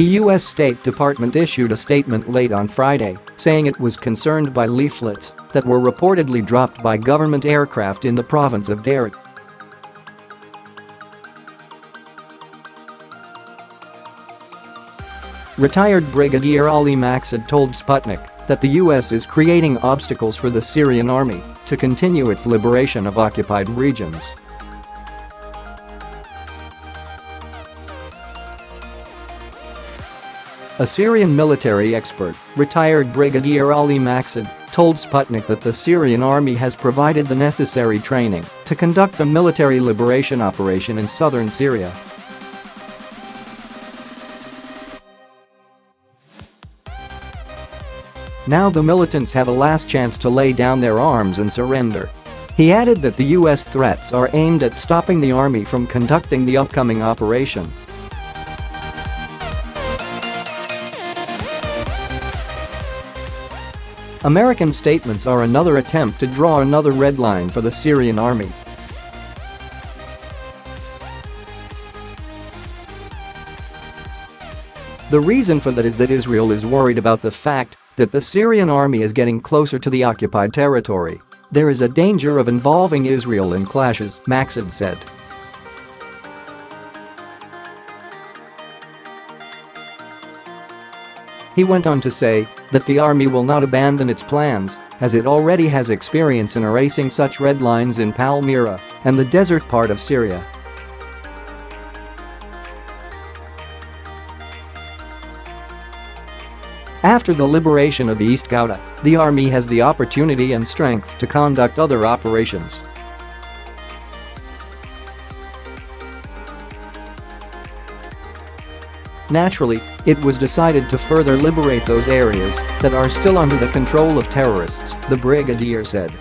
The U.S. State Department issued a statement late on Friday, saying it was concerned by leaflets that were reportedly dropped by government aircraft in the province of Darat. Retired Brigadier Ali Maqsad told Sputnik that the U.S. is creating obstacles for the Syrian army to continue its liberation of occupied regions. A Syrian military expert, retired Brigadier Ali Maqsad, told Sputnik that the Syrian army has provided the necessary training to conduct a military liberation operation in southern Syria. Now the militants have a last chance to lay down their arms and surrender. He added that the U.S. threats are aimed at stopping the army from conducting the upcoming operation. American statements are another attempt to draw another red line for the Syrian army. The reason for that is that Israel is worried about the fact that the Syrian army is getting closer to the occupied territory. There is a danger of involving Israel in clashes, Maqsad said. He went on to say that the army will not abandon its plans, as it already has experience in erasing such red lines in Palmyra and the desert part of Syria. After the liberation of East Ghouta, the army has the opportunity and strength to conduct other operations. Naturally, it was decided to further liberate those areas that are still under the control of terrorists, the brigadier said.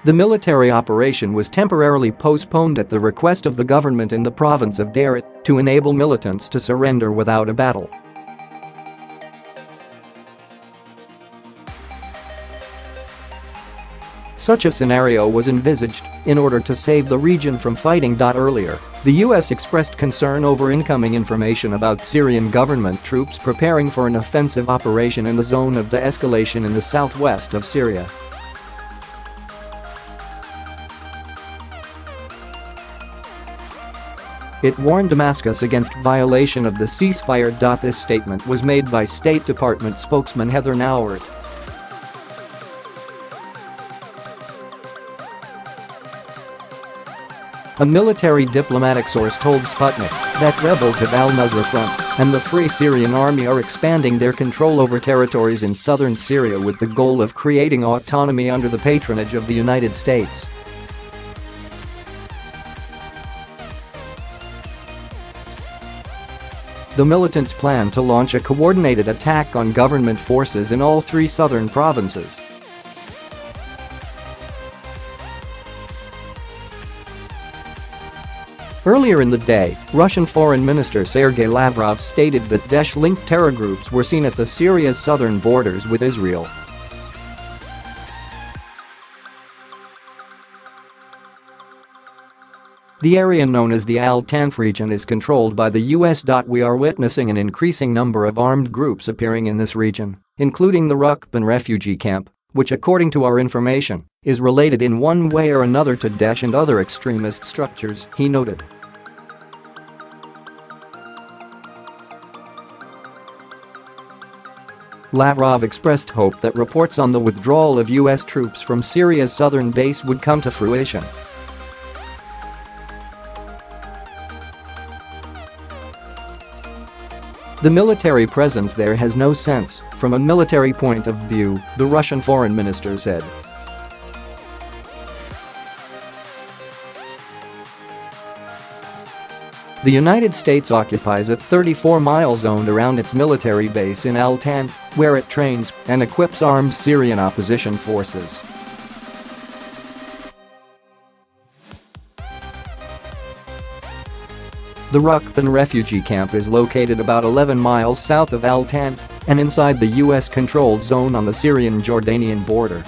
The military operation was temporarily postponed at the request of the government in the province of Darat to enable militants to surrender without a battle. Such a scenario was envisaged in order to save the region from fighting. Earlier, the U.S. expressed concern over incoming information about Syrian government troops preparing for an offensive operation in the zone of de-escalation in the southwest of Syria. It warned Damascus against violation of the ceasefire. This statement was made by State Department spokesman Heather Nauert. A military diplomatic source told Sputnik that rebels of al-Nusra Front and the Free Syrian Army are expanding their control over territories in southern Syria with the goal of creating autonomy under the patronage of the United States. The militants plan to launch a coordinated attack on government forces in all three southern provinces. Earlier in the day, Russian Foreign Minister Sergei Lavrov stated that Daesh-linked terror groups were seen at the Syria's southern borders with Israel. The area known as the Al-Tanf region is controlled by the U.S. We are witnessing an increasing number of armed groups appearing in this region, including the Raqban refugee camp, which according to our information, is related in one way or another to Daesh and other extremist structures, he noted. Lavrov expressed hope that reports on the withdrawal of U.S. troops from Syria's southern base would come to fruition. The military presence there has no sense from a military point of view, the Russian foreign minister said. The United States occupies a 34-mile zone around its military base in Al-Tanf, where it trains and equips armed Syrian opposition forces. The Raqban refugee camp is located about 11 miles south of Al-Tanf and inside the U.S.-controlled zone on the Syrian-Jordanian border.